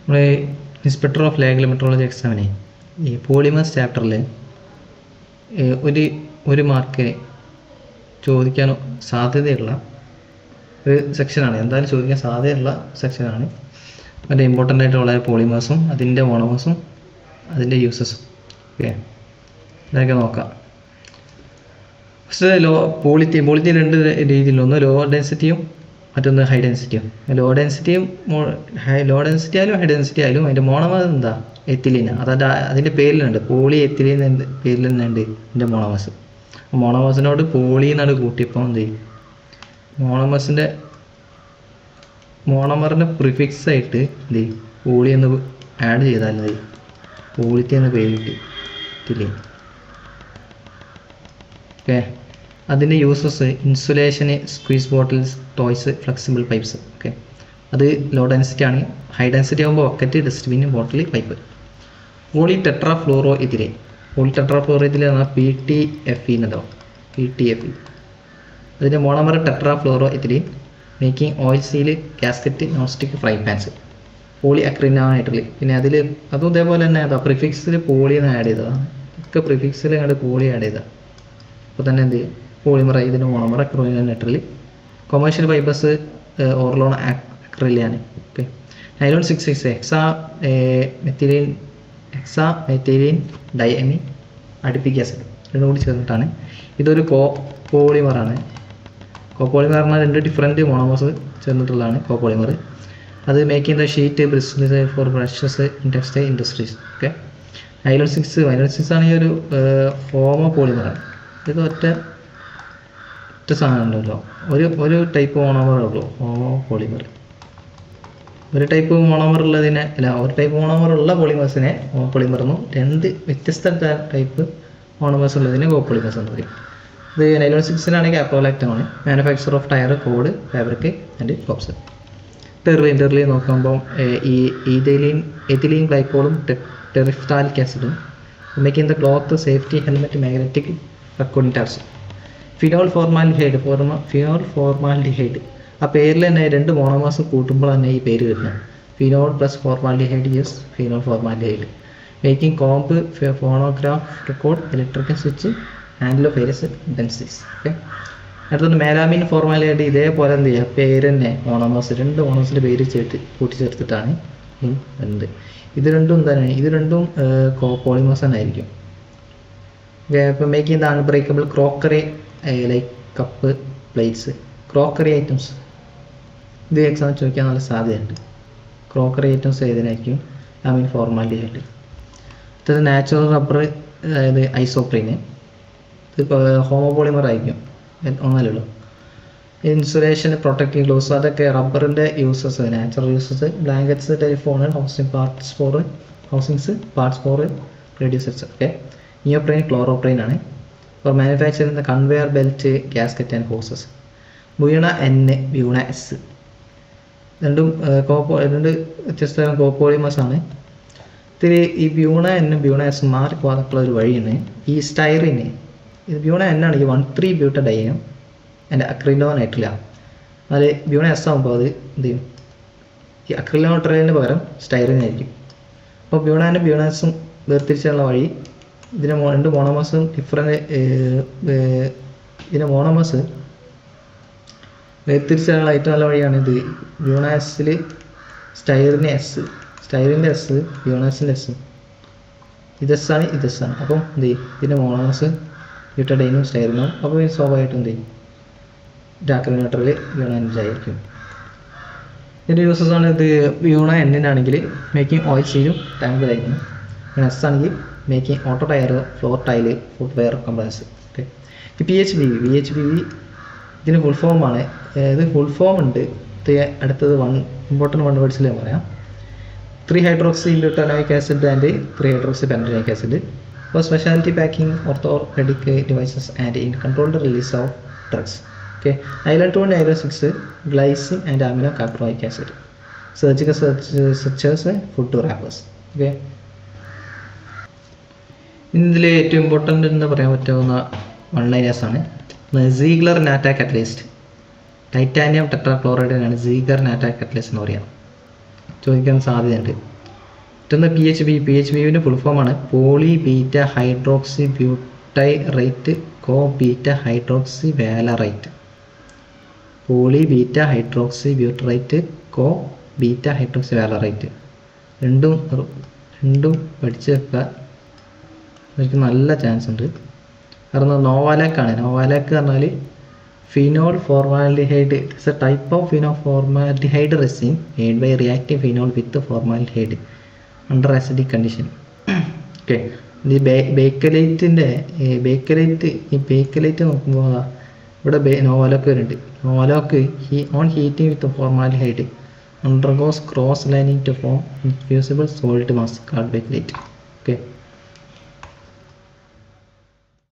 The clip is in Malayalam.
നമ്മൾ ഇൻസ്പെക്ടർ ഓഫ് ലാബ് മെട്രോളജി എക്സാമിന് ഈ പോളിമേഴ്സ് ചാപ്റ്ററിൽ ഒരു മാർക്കിന് ചോദിക്കാൻ സാധ്യതയുള്ള ഒരു സെക്ഷനാണ്. എന്തായാലും ചോദിക്കാൻ സാധ്യതയുള്ള സെക്ഷനാണ്. വളരെ ഇമ്പോർട്ടൻ്റ് ആയിട്ടുള്ള പോളിമേഴ്സും അതിൻ്റെ മോണോമേഴ്സും അതിൻ്റെ യൂസസും. ഓക്കെ, ഇതൊക്കെ നോക്കാം. ഫസ്റ്റ് പോളിറ്റി രണ്ട് രീതിയിലൊന്ന് ലോ ഡെൻസിറ്റിയും മറ്റൊന്ന് ഹൈ ഡെൻസിറ്റിയും. ലോ ഡെൻസിറ്റി ആയാലും ഹൈ ഡെൻസിറ്റി ആയാലും അതിൻ്റെ മോണോമർ എന്താ? എത്തിലീൻ. അതായത് അതിൻ്റെ പേരിലുണ്ട്, പോളി എത്തിലീൻ എന്ന പേരിൽ തന്നെ ഉണ്ട് ഇതിൻ്റെ മോണോമേഴ്സ്. മോണോമേഴ്സിനോട് പോളി എന്നാണ് കൂട്ടിയപ്പോൾ എന്ത് ചെയ്യും? മോണോമറിൻ്റെ പ്രിഫിക്സ് ആയിട്ട് എന്ത് ചെയ്യും? പോളി എന്ന് ആഡ് ചെയ്താൽ മതി. പോളിറ്റി എന്ന പേര് കിട്ടി, എത്തിലീൻ. ഓക്കെ, അതിൻ്റെ യൂസസ് ഇൻസുലേഷന്, squeeze bottles, toys, flexible pipes. Okay, അത് ലോ ഡെൻസിറ്റി ആണ്. ഹൈ ഡെൻസിറ്റി ആകുമ്പോൾ bucket, dustbin, bottle, pipe. Poly tetrafluoro ethylene. Poly tetrafluoro ethylene എന്നാൽ PTFE എന്നല്ലോ, PTFE. അതിൻ്റെ monomer tetrafluoro ethylene. Making oil seal, gasket, non stick, fry pans. Poly acrylonitrile. പിന്നെ അതും ഇതേപോലെ തന്നെ അതാ പ്രിഫിക്സിൽ പോളി എന്ന് ആഡ് ചെയ്തതാണ്. ഒക്കെ പ്രിഫിക്സിൽ അങ്ങോട്ട് പോളി ആഡ് ചെയ്തതാണ്. അപ്പോൾ തന്നെ എന്ത് ചെയ്യും? പോളിമർ. ഇതിന് monomer acrylonitrile. Commercial fibres Orlon അക്രിലിയാണ്. Okay, nylon 6 hexa methylene diamine adipic acid രണ്ടും കൂടി ചേർന്നിട്ടാണ്. ഇതൊരു കോപോളിമറാണ്. കോപോളിമർ പറഞ്ഞാൽ രണ്ട് ഡിഫറെൻറ്റ് മോണോമേഴ്സ് ചേർന്നിട്ടുള്ളതാണ് കോപോളിമർ. അത് making the sheet, bristles for brushes in textile industries. Okay, nylon 6 ആണ് ഈ ഒരു ഹോമോ പോളിമറാണ്. ഇത് ഒറ്റ സാധനം ഉണ്ടല്ലോ, ഒരു ടൈപ്പ് മോണോമറേ ഉള്ളൂ ഹോമോ പോളിമർ. ഒരു ടൈപ്പ് മോണോമർ ഉള്ളതിനെ ഒരു ടൈപ്പ് മോണോമർ ഉള്ള പോളിമേഴ്സിനെ ഹോമോ പോളിമർ എന്നും, രണ്ട് വ്യത്യസ്ത ടൈപ്പ് മോണോമേഴ്സ് ഉള്ളതിനെ കോപോളിമേഴ്സ് എന്ന് പറയും. ഇത് നൈലോൺ 6 കാപ്രോലാക്ടമാണ്. Manufacture of tyre, cord, fabric and cops. Terylene നോക്കുമ്പോൾ ഈ എഥിലീൻ ഗ്ലൈക്കോളും ടെറിഫ്താലിക് ആസിഡും. Making the cloth, safety, helmet, magnetic recording tapes. Phenol formaldehyde. ആ പേരിൽ തന്നെ രണ്ട് മോണോമേഴ്സ് കൂട്ടുമ്പോൾ തന്നെ ഈ പേര് വരുന്നത്. Phenol plus formaldehyde is phenol formaldehyde. Making comb, phonograph record, electrical switch, handle of various benches. Okay, അടുത്തത് മെലാമിൻ ഫോർമാൽഡിഹൈഡ്. ഇതേപോലെ എന്ത് ചെയ്യുക? പേര് തന്നെ മോണോമേഴ്സ്, രണ്ട് മോണോമേഴ്സിൻ്റെ പേര് കൂട്ടിച്ചേർത്തിട്ടാണ് വരുന്നത്. ഇത് രണ്ടും പോളിമേഴ്സ് തന്നെ ആയിരിക്കും. ഇപ്പം making the unbreakable crockery like cup, plates. Crockery items ഇത് എക്സാം ചോദിക്കാൻ നല്ല സാധ്യതയുണ്ട്. ക്രോക്കറി ഐറ്റംസ് ഏതിനായിരിക്കും? ഫോർമാൽഡിഹൈഡ്. അടുത്തത് നാച്ചുറൽ റബ്ബർ, അതായത് ഐസോപ്രീന്. ഇത് ഹോമോപോളിമർ ആയിരിക്കും, ഒന്നല്ലോ. ഇൻസുലേഷൻ, പ്രൊട്ടക്റ്റീവ് ഗ്ലൗസ്, അതൊക്കെ റബ്ബറിൻ്റെ uses, natural uses. Blankets, telephone, housings, parts for producers. Okay, neoprene, chloroprene ആണ്. For manufacturing the conveyor belt, gasket and hoses. Buna N, Buna S. രണ്ട് വ്യത്യസ്ത കോപോളിമേഴ്സ് ആണ്. ഇതിൽ ഈ ബ്യൂണ N ബ്യൂണ S മാറിപ്പോകാനുള്ള ഒരു വഴിയാണ് ഈ സ്റ്റൈറിന്. ഇത് ബ്യൂണ N ആണ് ഈ 1,3-ബ്യൂട്ടഡൈനും എൻ്റെ അക്രിലോനൈട്രിലാണ്. അത് ബ്യൂണ S ആകുമ്പോൾ അത് എന്ത് ചെയ്യും? ഈ അക്രിലോനൈട്രലിന് പകരം സ്റ്റൈറിനായിരിക്കും. അപ്പോൾ ബ്യൂണ N ബ്യൂണ S വേർതിരിച്ചുള്ള വഴി, ഇതിൻ്റെ രണ്ട് മോണോമേഴ്സും ഇതിൻ്റെ മോണോമേഴ്സ് വേർതിരിച്ചുള്ള ഏറ്റവും നല്ല വഴിയാണ് ഇത്. ബ്യൂണ Sൽ സ്റ്റൈറിൻ്റെ S, ബ്യൂണ Sൻ്റെ S. ഇത് S ആണ്, ഇത് S ആണ്. അപ്പം എന്ത് ചെയ്യും? ഇതിൻ്റെ മോണോമേഴ്സ് ബ്യൂട്ടഡൈനും സ്റ്റൈറിനും. അപ്പോൾ സ്വാഭാവികമായിട്ടും എന്ത് ചെയ്യും? അക്രിലോനൈട്രൽ ബ്യൂണ N ആയിരിക്കും. ഇതിൻ്റെ യൂസസ് ആണ്. ഇത് ബ്യൂണ N-നാണെങ്കിൽ മേക്കിംഗ് ഓയിൽ സീലും ടാങ്ക് ആയിരിക്കും. S ആണെങ്കിൽ making auto tyre, floor tile, footwear, compress. Okay, ഈ VHPV ഇതിന് ഫുൾ ഫോമാണ്. ഇത് ഫുൾ ഫോം ഉണ്ട്. അടുത്തത് ഇമ്പോർട്ടൻറ്റ് വേർഡ്സിൽ ഞാൻ പറയാം. Three hydroxy butanoic acid and three hydroxy pentanoic acid. For speciality packing, orthopaedic devices and in controlled release of drugs. Okay, nylon 2, nylon 6, glycine and amino caproic acid. Surgical structures, food wrappers. Okay, ഇതിൽ ഏറ്റവും ഇമ്പോർട്ടൻ്റ് എന്ന് പറയാൻ പറ്റാവുന്ന വൺലൈനേഴ്സ് ആണ്. Ziegler Natta catalyst. ടൈറ്റാനിയം ടെട്രാക്ലോറൈഡിനാണ് സീഗ്ലർ നാറ്റ കാറ്റലിസ്റ്റ് എന്ന് പറയാം. ചോദിക്കാൻ സാധ്യതയുണ്ട്. മറ്റൊന്ന് PHBൻ്റെ ഫുൾ ഫോമാണ് poly beta hydroxy butyrate co beta hydroxy valerate. Poly beta hydroxy butyrate കോ ബീറ്റ ഹൈഡ്രോക്സി വാലറൈറ്റ്. രണ്ടും പഠിച്ച് വെക്കുക, എനിക്ക് നല്ല ചാൻസ് ഉണ്ട്. കാരണം നോവാലാക്കാണ്. നോവാലാക്ക് പറഞ്ഞാൽ phenol formaldehyde. It's a type of phenol formaldehyde resin made by reactive phenol with formaldehyde under acidic condition. Okay, ഈ ബേക്കലൈറ്റ് നോക്കുമ്പോൾ ഇവിടെ നോവാലോക്ക് വരുന്നുണ്ട്. Novolac on heating with formaldehyde undergoes cross lining to form infusible solid mass called bakelite. Okay.